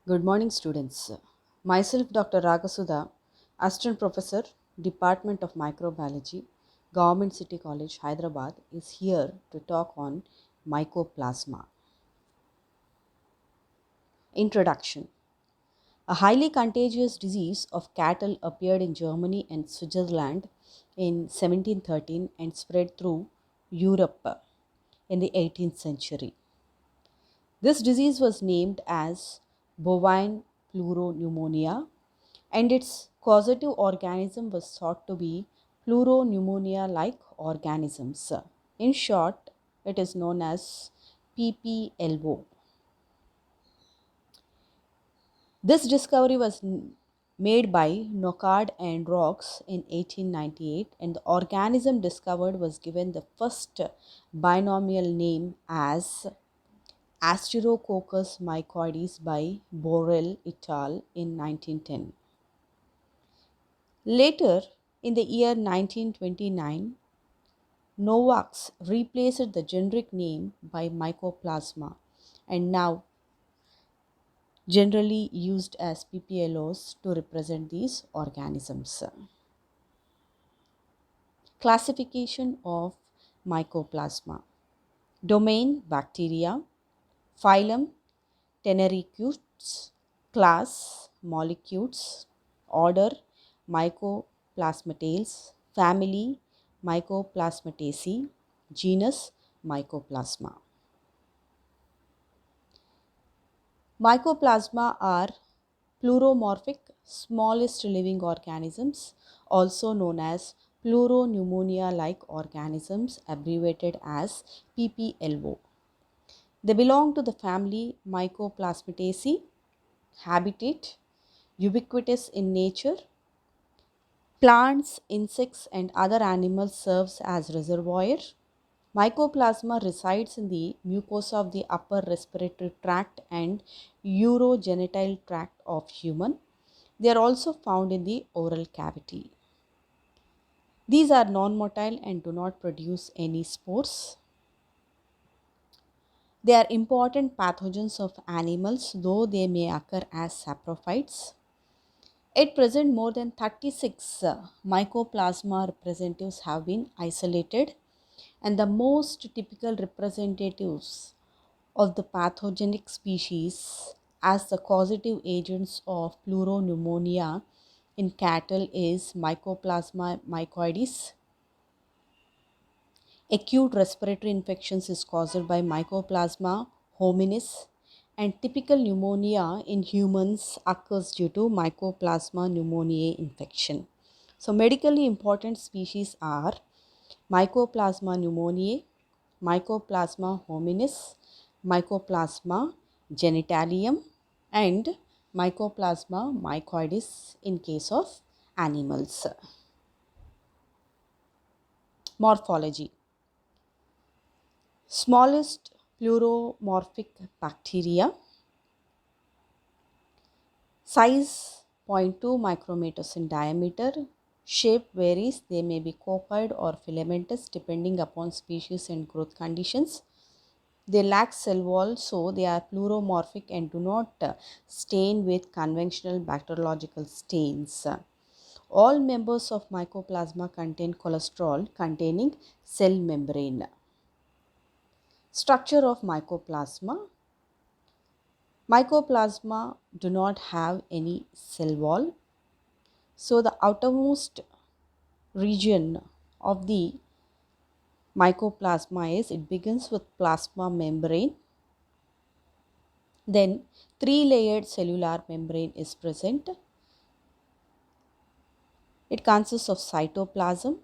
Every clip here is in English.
Good morning, students. Myself, Dr. Ragasudha, Assistant Professor, Department of Microbiology, Government City College, Hyderabad, is here to talk on mycoplasma. Introduction. A highly contagious disease of cattle appeared in Germany and Switzerland in 1713 and spread through Europe in the 18th century. This disease was named as bovine pleuropneumonia, and its causative organism was thought to be pleuropneumonia like organisms. In short, it is known as PPLO. This discovery was made by Knockard and Rocks in 1898, and the organism discovered was given the first binomial name as Asterococcus mycoides by Borel et al. In 1910. Later, in the year 1929, Novaks replaced the generic name by Mycoplasma and now generally used as PPLOs to represent these organisms. Classification of Mycoplasma. Domain bacteria, phylum Tenericutes, class Mollicutes, order Mycoplasmatales, family Mycoplasmataceae, genus Mycoplasma. Mycoplasma are pleuromorphic, smallest living organisms, also known as pleuropneumonia like organisms, abbreviated as PPLO. They belong to the family Mycoplasmataceae. Habitat ubiquitous in nature. Plants, insects, and other animals serves as reservoir. Mycoplasma resides in the mucosa of the upper respiratory tract and urogenital tract of human. They are also found in the oral cavity. These are non-motile and do not produce any spores. They are important pathogens of animals, though they may occur as saprophytes. At present, more than 36 mycoplasma representatives have been isolated, and the most typical representatives of the pathogenic species as the causative agents of pleuropneumonia in cattle is Mycoplasma mycoides. Acute respiratory infections is caused by Mycoplasma hominis, and typical pneumonia in humans occurs due to Mycoplasma pneumoniae infection. So, medically important species are Mycoplasma pneumoniae, Mycoplasma hominis, Mycoplasma genitalium, and Mycoplasma mycoides in case of animals. Morphology. Smallest pleuromorphic bacteria, size 0.2 micrometers in diameter, shape varies, they may be coccoid or filamentous depending upon species and growth conditions. They lack cell wall, so they are pleuromorphic and do not stain with conventional bacteriological stains. All members of Mycoplasma contain cholesterol containing cell membrane. Structure of Mycoplasma. Mycoplasma do not have any cell wall. So the outermost region of the mycoplasma is it begins with plasma membrane. Then three-layered cellular membrane is present. It consists of cytoplasm,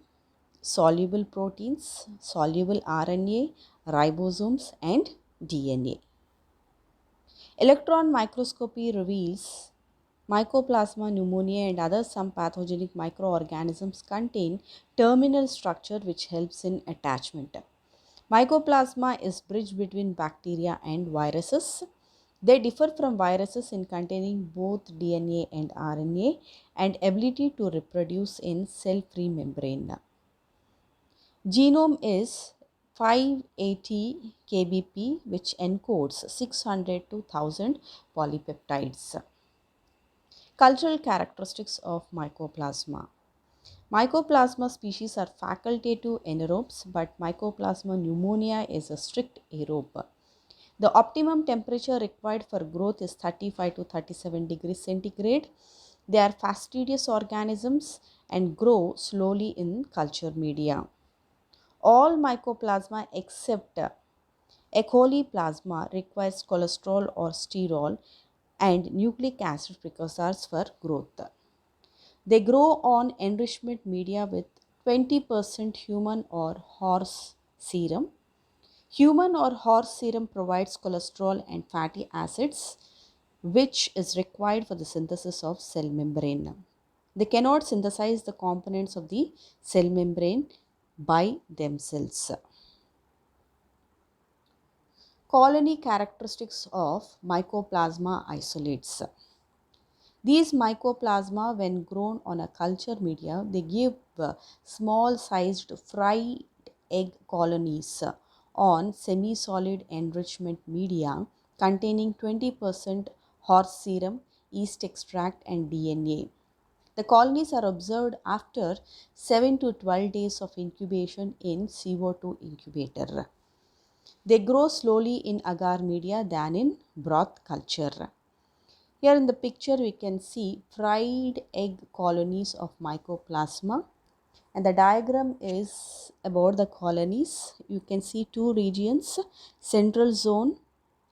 soluble proteins, soluble RNA, ribosomes, and DNA. Electron microscopy reveals Mycoplasma pneumoniae and other some pathogenic microorganisms contain terminal structure which helps in attachment. Mycoplasma is bridge between bacteria and viruses. They differ from viruses in containing both DNA and RNA and ability to reproduce in cell-free membrane. Genome is 580 kbp, which encodes 600 to 1000 polypeptides. Cultural characteristics of Mycoplasma. Mycoplasma species are facultative anaerobes, but Mycoplasma pneumonia is a strict aerobe. The optimum temperature required for growth is 35 to 37 degrees centigrade. They are fastidious organisms and grow slowly in culture media. All Mycoplasma except E. coli plasma requires cholesterol or sterol and nucleic acid precursors for growth. They grow on enrichment media with 20% human or horse serum. Human or horse serum provides cholesterol and fatty acids, which is required for the synthesis of cell membrane. They cannot synthesize the components of the cell membrane by themselves. Colony characteristics of Mycoplasma isolates. These mycoplasma, when grown on a culture media, they give small-sized fried egg colonies on semi-solid enrichment media containing 20% horse serum, yeast extract, and DNA. The colonies are observed after 7 to 12 days of incubation in CO2 incubator. They grow slowly in agar media than in broth culture. Here in the picture we can see fried egg colonies of Mycoplasma, and the diagram is about the colonies. You can see two regions, central zone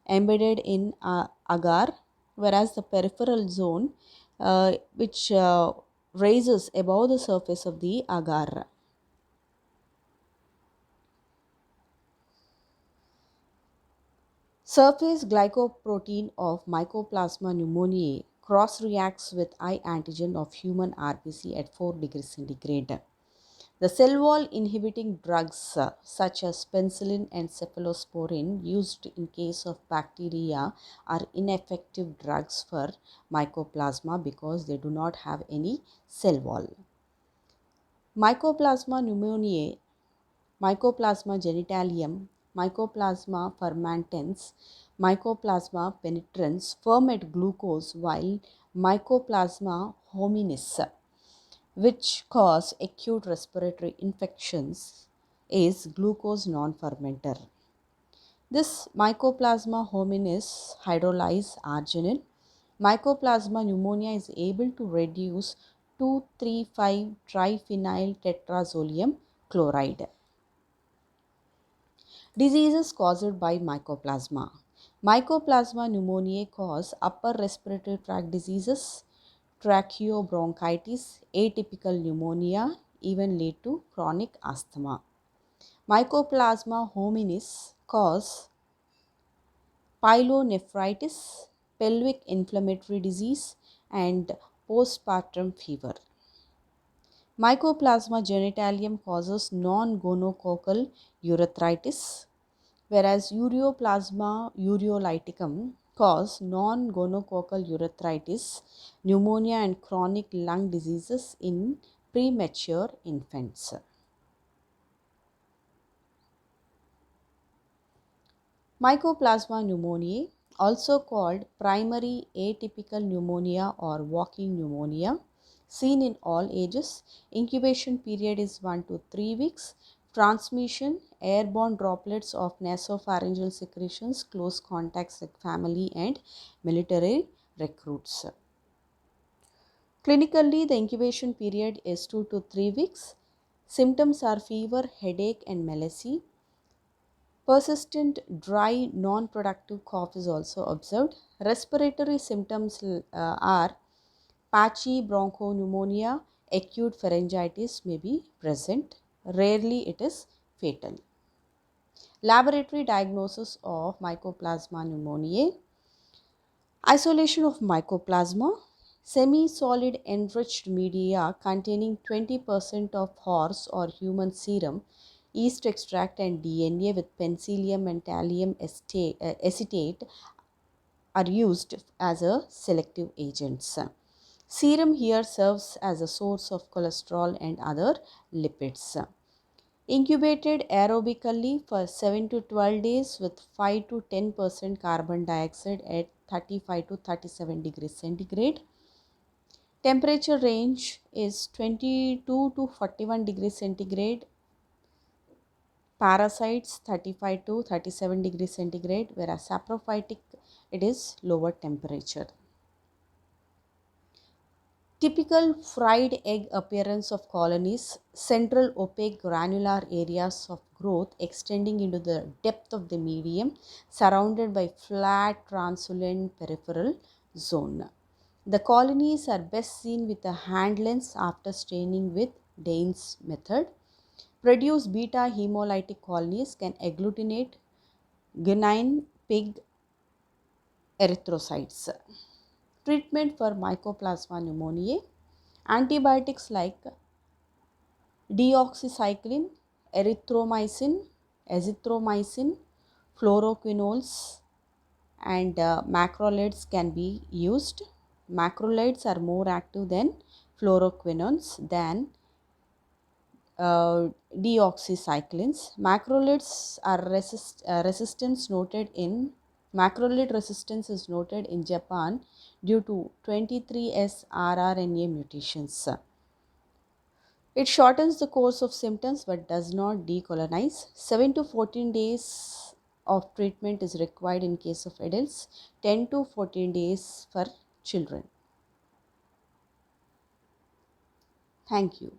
embedded in agar, whereas the peripheral zone which raises above the surface of the agar. Surface glycoprotein of Mycoplasma pneumoniae cross-reacts with I antigen of human RBC at 4 degrees centigrade. The cell wall inhibiting drugs such as penicillin and cephalosporin used in case of bacteria are ineffective drugs for Mycoplasma because they do not have any cell wall. Mycoplasma pneumoniae, Mycoplasma genitalium, Mycoplasma fermentans, Mycoplasma penetrans ferment glucose, while Mycoplasma hominis, which cause acute respiratory infections, is glucose non-fermenter. This Mycoplasma hominis hydrolyze arginine. Mycoplasma pneumonia is able to reduce 2,3,5 triphenyl tetrazolium chloride. Diseases caused by Mycoplasma. Mycoplasma pneumoniae cause upper respiratory tract diseases, tracheobronchitis, atypical pneumonia, even lead to chronic asthma. Mycoplasma hominis cause pyelonephritis, pelvic inflammatory disease, and postpartum fever. Mycoplasma genitalium causes non-gonococcal urethritis, whereas Ureaplasma ureolyticum cause non-gonococcal urethritis, pneumonia, and chronic lung diseases in premature infants. Mycoplasma pneumoniae, also called primary atypical pneumonia or walking pneumonia, seen in all ages. Incubation period is 1 to 3 weeks. Transmission, airborne droplets of nasopharyngeal secretions, close contacts with family and military recruits. Clinically, the incubation period is 2 to 3 weeks. Symptoms are fever, headache, and malaise. Persistent dry non-productive cough is also observed. Respiratory symptoms are patchy bronchopneumonia, acute pharyngitis may be present. Rarely it is fatal. Laboratory diagnosis of Mycoplasma pneumoniae. Isolation of Mycoplasma. Semi-solid enriched media containing 20% of horse or human serum, yeast extract, and DNA with penicillium and thallium acetate are used as a selective agents. Serum here serves as a source of cholesterol and other lipids. Incubated aerobically for 7 to 12 days with 5 to 10% carbon dioxide at 35 to 37 degrees centigrade. Temperature range is 22 to 41 degrees centigrade. Parasites 35 to 37 degrees centigrade, whereas saprophytic it is lower temperature. Typical fried egg appearance of colonies: central opaque granular areas of growth extending into the depth of the medium, surrounded by flat translucent peripheral zone. The colonies are best seen with a hand lens after staining with Dane's method. Produce beta hemolytic colonies can agglutinate guanine pig erythrocytes. Treatment for Mycoplasma pneumoniae: antibiotics like deoxycycline, erythromycin, azithromycin, fluoroquinones, and macrolides can be used. Macrolides are more active than fluoroquinones than deoxycyclines. Macrolide resistance is noted in Japan due to 23S rRNA mutations. It shortens the course of symptoms but does not decolonize. 7 to 14 days of treatment is required in case of adults, 10 to 14 days for children. Thank you.